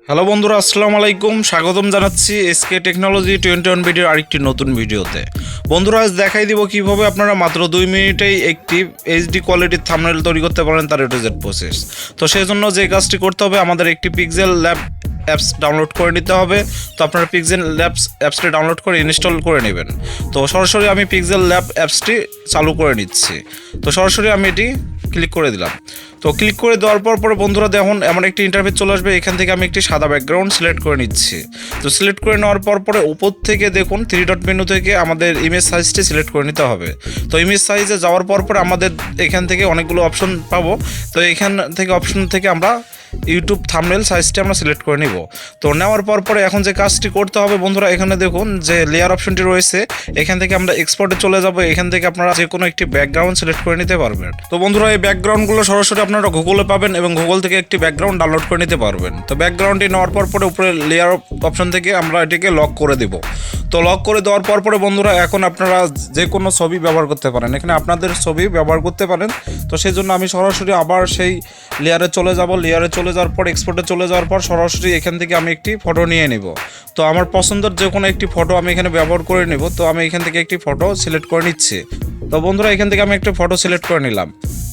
Hello বন্ধুরা, আসসালামু আলাইকুম। স্বাগতম জানাচ্ছি এসকে টেকনোলজি 21 ভিডিওর আরেকটি নতুন ভিডিওতে। বন্ধুরা, আজ দেখাই দিব কিভাবে আপনারা মাত্র 2 মিনিটেই একটি এইচডি কোয়ালিটির থাম্বনেল তৈরি করতে পারেন, তার এ টু জেড প্রসেস। তো সেই জন্য যে কাজটি করতে হবে, আমাদের একটি পিক্সেল ল্যাব অ্যাপস ডাউনলোড করে নিতে হবে। তো আপনারা পিক্সেল ল্যাবস অ্যাপসটি ডাউনলোড করে ইনস্টল করে নেবেন। তো সরাসরি আমি পিক্সেল ল্যাব অ্যাপসটি চালু করে নিচ্ছি। তো সরাসরি আমি এটি ক্লিক করে দিলাম। তো ক্লিক করে দেওয়ার পরে বন্ধুরা দেখুন এমন একটি ইন্টারফেস চলে আসবে। এখান থেকে আমি একটি সাদা ব্যাকগ্রাউন্ড সিলেক্ট করে নিচ্ছি। তো সিলেক্ট করে নেওয়ার পরে উপর থেকে দেখুন 3 ডট মেনু থেকে আমাদের ইমেজ সাইজটি সিলেক্ট করে নিতে হবে। তো ইমেজ সাইজে যাওয়ার পর আমাদের এখান থেকে অনেকগুলো অপশন পাবো। তো এখান থেকে অপশন থেকে আমরা ইউটিউব থাম্বনেল সাইজটি আমরা সিলেক্ট করে নিব। তো নেওয়ার পরে এখন যে কাজটি করতে হবে বন্ধুরা, এখানে দেখুন যে লেয়ার অপশনটি রয়েছে, এখান থেকে আমরা এক্সপোর্টে চলে যাব। এখান থেকে আপনারা যে কোনো একটি ব্যাকগ্রাউন্ড সিলেক্ট করে নিতে পারবেন। তো বন্ধুরা, এই ব্যাকগ্রাউন্ডগুলো সরাসরি আপনারা গুগলে পাবেন এবং গুগল থেকে একটি ব্যাকগ্রাউন্ড ডাউনলোড করে নিতে পারবেন। তো ব্যাকগ্রাউন্ডটি নেওয়ার পরে উপরে লেয়ার অপশন থেকে আমরা এটিকে লক করে দেব। তো লক করে দেওয়ার পরে বন্ধুরা এখন আপনারা যে কোনো ছবি ব্যবহার করতে পারেন, এখানে আপনাদের ছবি ব্যবহার করতে পারেন। তো সেই জন্য আমি সরাসরি আবার সেই লেয়ারে চলে যাব। লেয়ারে চলে যাওয়ার পর এক্সপোর্টে চলে যাওয়ার পর সরাসরি এখান থেকে আমি একটি ফটো নিয়ে নেব। তো আমার পছন্দের যে কোনো একটি ফটো আমি এখানে ব্যবহার করে নেব। তো আমি এখান থেকে একটি ফটো সিলেক্ট করে নিচ্ছি। তো বন্ধুরা, এখান থেকে আমি একটা ফটো সিলেক্ট করে নিলাম।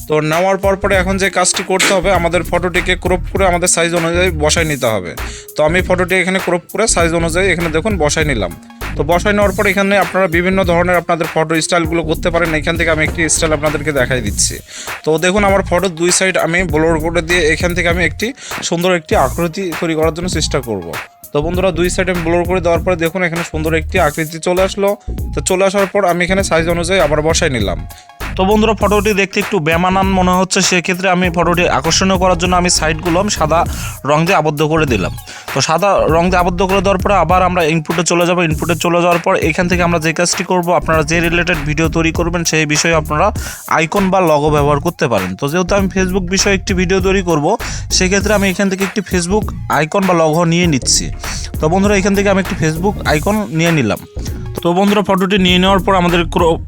তো নেওয়ার পরে এখন যে কাজটি করতে হবে, আমাদের ফটোটিকে ক্রপ করে আমাদের সাইজ অনুযায়ী বসায় নিতে হবে। তো আমি ফটোটি এখানে ক্রপ করে সাইজ অনুযায়ী এখানে দেখুন বসায় নিলাম। তো বসায় নেওয়ার পর এখানে আপনারা বিভিন্ন ধরনের আপনাদের ফটো স্টাইলগুলো করতে পারেন। এখান থেকে আমি একটি স্টাইল আপনাদেরকে দেখাই দিচ্ছি। তো দেখুন আমার ফটোর দুই সাইড আমি ব্লার করে দিয়ে এখান থেকে আমি একটি সুন্দর একটি আকৃতি তৈরি করার জন্য চেষ্টা করব। তো বন্ধুরা, দুই সাইড আমি ব্লার করে দেওয়ার পরে দেখুন এখানে সুন্দর একটি আকৃতি চলে আসলো। তো চলে আসার পর আমি এখানে সাইজ অনুযায়ী আবার বসাই নিলাম। তো বন্ধুরা, ফটোটি দেখতে একটু বেমানান মনে হচ্ছে, সেক্ষেত্রে আমি ফটোটি আকর্ষণীয় করার জন্য আমি সাইডগুলো আমি সাদা রং দিয়ে আবদ্ধ করে দিলাম। তো সাদা রং দিয়ে আবদ্ধ করে দেওয়ার পরে আবার আমরা ইনপুটে চলে যাব। ইনপুটে চলে যাওয়ার পর এখান থেকে আমরা যে কাজটি করব, আপনারা যে রিলেটেড ভিডিও তৈরি করবেন সেই বিষয়ে আপনারা আইকন বা লগো ব্যবহার করতে পারেন। তো যেহেতু আমি ফেসবুক বিষয়ে একটি ভিডিও তৈরি করব, সেক্ষেত্রে আমি এখান থেকে একটি ফেসবুক আইকন বা লগো নিয়ে নিচ্ছি। তো বন্ধুরা, এখান থেকে আমি একটি ফেসবুক আইকন নিয়ে নিলাম। তো বন্ধুরা, ফটোটি নিয়ে নেওয়ার পর আমাদের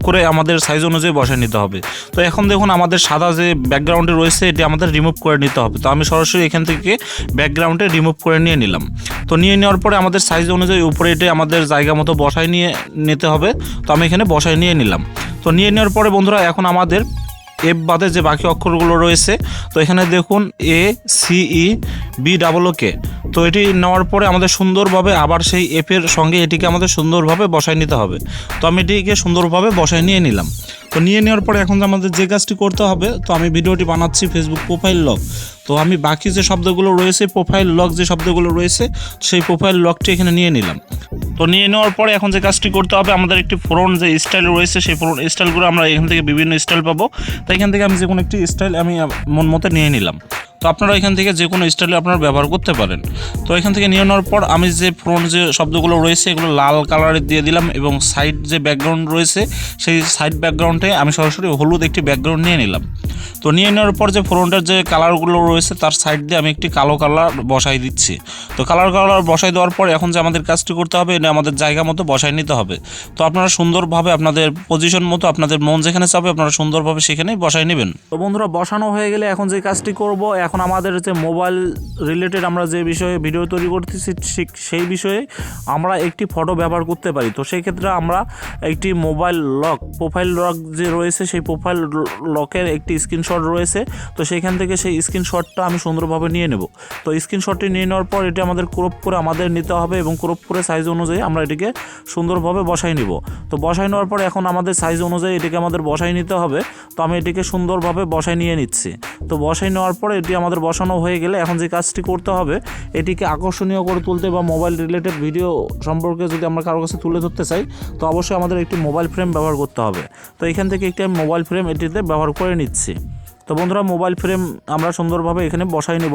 করে আমাদের সাইজ অনুযায়ী বসায় নিতে হবে। তো এখন দেখুন আমাদের সাদা যে ব্যাকগ্রাউন্ডে রয়েছে এটি আমাদের রিমুভ করে নিতে হবে। তো আমি সরাসরি এখান থেকে ব্যাকগ্রাউন্ডে রিমুভ করে নিয়ে নিলাম। তো নিয়ে নেওয়ার পরে আমাদের সাইজ অনুযায়ী উপরে এটি আমাদের জায়গা মতো বসায় নিয়ে নিতে হবে। তো আমি এখানে বসায় নিয়ে নিলাম। তো নিয়ে নেওয়ার পরে বন্ধুরা এখন আমাদের এফ বাদে যে বাকি অক্ষরগুলো রয়েছে, তো এখানে দেখুন ACEBOOK। তো এটি নেওয়ার পরে আমাদের সুন্দরভাবে আবার সেই এফের সঙ্গে এটিকে আমাদের সুন্দরভাবে বসায় নিতে হবে। তো আমি এটিকে সুন্দরভাবে বসায় নিয়ে নিলাম। তো নিয়ে নেওয়ার পরে এখন আমাদের যে কাজটি করতে হবে, তো আমি ভিডিওটি বানাচ্ছি ফেসবুক প্রোফাইল লগ। তো আমি বাকি যে শব্দগুলো রয়েছে, প্রোফাইল লগ যে শব্দগুলো রয়েছে, সেই প্রোফাইল লগটি এখানে নিয়ে নিলাম। তো নিয়ে নেওয়ার পরে এখন যে কাজটি করতে হবে, আমাদের একটি ফ্রন্ট যে স্টাইল রয়েছে, সেই ফ্রন্ট স্টাইলগুলো আমরা এখান থেকে বিভিন্ন স্টাইল পাবো। তো এখান থেকে আমি যে কোনো একটি স্টাইল আমি মন মতো নিয়ে নিলাম। তো আপনারা এখান থেকে যে কোনো স্টাইলে আপনারা ব্যবহার করতে পারেন। তো এখান থেকে নিয়ে নেওয়ার পর আমি যে ফ্রন্ট যে শব্দগুলো রয়েছে এগুলো লাল কালারে দিয়ে দিলাম এবং সাইড যে ব্যাকগ্রাউন্ড রয়েছে সেই সাইড ব্যাকগ্রাউন্ডে আমি সরাসরি হলুদ একটি ব্যাকগ্রাউন্ড নিয়ে নিলাম। তো নিয়ে নেওয়ার পর যে ফ্রন্টের যে কালারগুলো রয়েছে তার সাইড দিয়ে আমি একটি কালো কালার বসাই দিচ্ছি। তো কালার বসাই দেওয়ার পর এখন যে আমাদের কাজটি করতে হবে, এটা আমাদের জায়গা মতো বসাই নিতে হবে। তো আপনারা সুন্দরভাবে আপনাদের পজিশন মতো আপনাদের মন যেখানে চাবে আপনারা সুন্দরভাবে সেখানেই বসাই নেবেন। তো বন্ধুরা, বসানো হয়ে গেলে এখন যে কাজটি করব, এখন আমাদের যে মোবাইল রিলেটেড আমরা যে বিষয়ে ভিডিও তৈরি করতেছি সেই বিষয়ে আমরা একটি ফটো ব্যবহার করতে পারি। তো সেই ক্ষেত্রে আমরা একটি মোবাইল লক প্রোফাইল লক যে রয়েছে সেই প্রোফাইল লকের একটি স্ক্রিনশট রয়েছে। তো সেইখান থেকে সেই স্ক্রিনশটটা আমি সুন্দরভাবে নিয়ে নেব। তো স্ক্রিনশটটি নিয়ে নেওয়ার পর এটি আমাদের ক্রপ করে আমাদের নিতে হবে এবং ক্রপ করে সাইজ অনুযায়ী আমরা এটিকে সুন্দরভাবে বসাই নিব। তো বসাই নেওয়ার পর এখন আমাদের সাইজ অনুযায়ী এটিকে আমাদের বসাই নিতে হবে। তো আমি এটিকে সুন্দরভাবে বসাই নিয়ে নিচ্ছি। তো বসাই নেওয়ার পর এটি আমাদের বসানো হয়ে গেলে এখন যে কাজটি করতে হবে, এটিকে আকর্ষণীয় করে তুলতে বা মোবাইল রিলেটেড ভিডিও সম্পর্কে যদি আমরা কারোর কাছে তুলে ধরতে চাই, তো অবশ্যই আমাদের একটি মোবাইল ফ্রেম ব্যবহার করতে হবে। তো এখান থেকে একটি আমি মোবাইল ফ্রেম এটিতে ব্যবহার করে নিচ্ছি। তো বন্ধুরা, মোবাইল ফ্রেম আমরা সুন্দরভাবে এখানে বসাই নেব।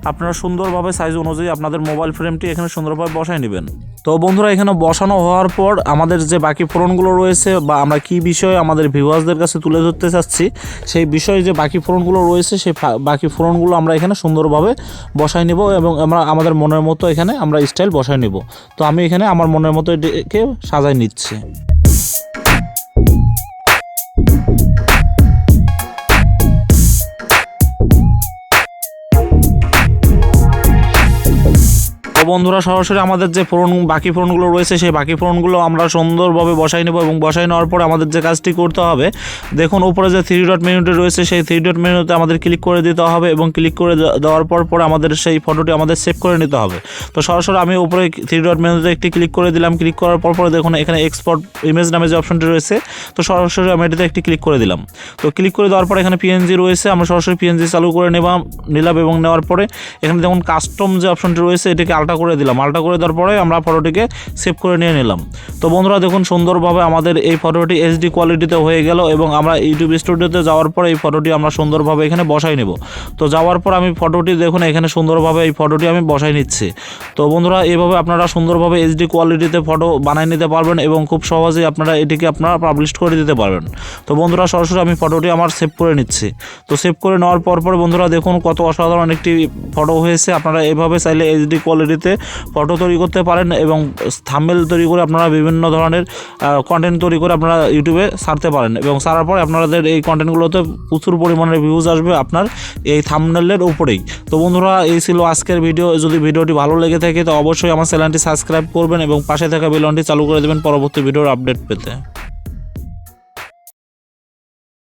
আপনারা সুন্দরভাবে সাইজ অনুযায়ী আপনাদের মোবাইল ফ্রেমটি এখানে সুন্দরভাবে বসাই নেবেন। তো বন্ধুরা, এখানে বসানো হওয়ার পর আমাদের যে বাকি ফোনগুলো রয়েছে বা আমরা কি বিষয়ে আমাদের ভিউয়ার্সদের কাছে তুলে ধরতে চাচ্ছি সেই বিষয়ে যে বাকি ফোনগুলো রয়েছে সেই বাকি ফোনগুলো আমরা এখানে সুন্দরভাবে বসাই নেব এবং আমরা আমাদের মনের মতো এখানে আমরা স্টাইল বসাই নেব। তো আমি এখানে আমার মনের মতো এটাকে সাজাই নিচ্ছি। বন্ধুরা সরাসরি আমাদের যে বাকি ফোনগুলো রয়েছে সেই বাকি ফোনগুলো আমরা সুন্দরভাবে বসাই নেব এবং বসাই নেওয়ার পর আমাদের যে কাজটি করতে হবে, দেখুন উপরে যে 3 ডট মেনুটি রয়েছে সেই 3 ডট মেনুতে আমাদের ক্লিক করে দিতে হবে এবং ক্লিক করে দেওয়ার পর আমাদের সেই ফটোটি আমাদের সেভ করে নিতে হবে। তো সরাসরি আমি উপরে 3 ডট মেনুতে একটি ক্লিক করে দিলাম। ক্লিক করার পর দেখুন এখানে এক্সপোর্ট ইমেজ নামে যে অপশনটি রয়েছে, তো সরাসরি আমি এটাতে একটি ক্লিক করে দিলাম। তো ক্লিক করে দেওয়ার পর এখানে পিএনজি রয়েছে, আমরা সরাসরি পিএনজি চালু করে নিলাম এবং নেওয়ার পরে এখানে দেখুন কাস্টম যে অপশনটি রয়েছে এটাকে আলটা করে দিলাম। আলটা করে দেওয়ার পরে আমরা ফটোটিকে সেভ করে নিয়ে নিলাম। তো বন্ধুরা দেখুন সুন্দরভাবে আমাদের এই ফটোটি এইচডি কোয়ালিটিতে হয়ে গেল এবং আমরা ইউটিউব স্টুডিওতে যাওয়ার পর এই ফটোটি আমরা সুন্দরভাবে এখানে বসাই নেব। তো যাওয়ার পর আমি ফটোটি দেখুন এখানে সুন্দরভাবে এই ফটোটি আমি বসাই নিচ্ছি। তো বন্ধুরা এইভাবে আপনারা সুন্দরভাবে এইচডি কোয়ালিটিতে ফটো বানিয়ে নিতে পারবেন এবং খুব সহজেই আপনারা এটিকে আপনারা পাবলিশ করে দিতে পারবেন। তো বন্ধুরা সরাসরি আমি ফটোটি আমার সেভ করে নিচ্ছি। তো সেভ করে নেওয়ার পর বন্ধুরা দেখুন কত অসাধারণ একটি ফটো হয়েছে। আপনারা এইভাবে চাইলে এইচডি কোয়ালিটিতে ফটো তৈরি করতে পারেন এবং থাম্বনেল তৈরি করে আপনারা বিভিন্ন ধরনের কন্টেন্ট তৈরি করে আপনারা ইউটিউবে ছাড়তে পারেন এবং ছাড়ার পরে আপনাদের এই কন্টেন্টগুলোতে প্রচুর পরিমাণে ভিউজ আসবে আপনার এই থাম্বনেলের উপরেই। তো বন্ধুরা এই ছিল আজকের ভিডিও। যদি ভিডিওটি ভালো লেগে থাকে তো অবশ্যই আমার চ্যানেলটি সাবস্ক্রাইব করবেন এবং পাশে থাকা বেল আইকনটি চালু করে দেবেন পরবর্তী ভিডিওর আপডেট পেতে।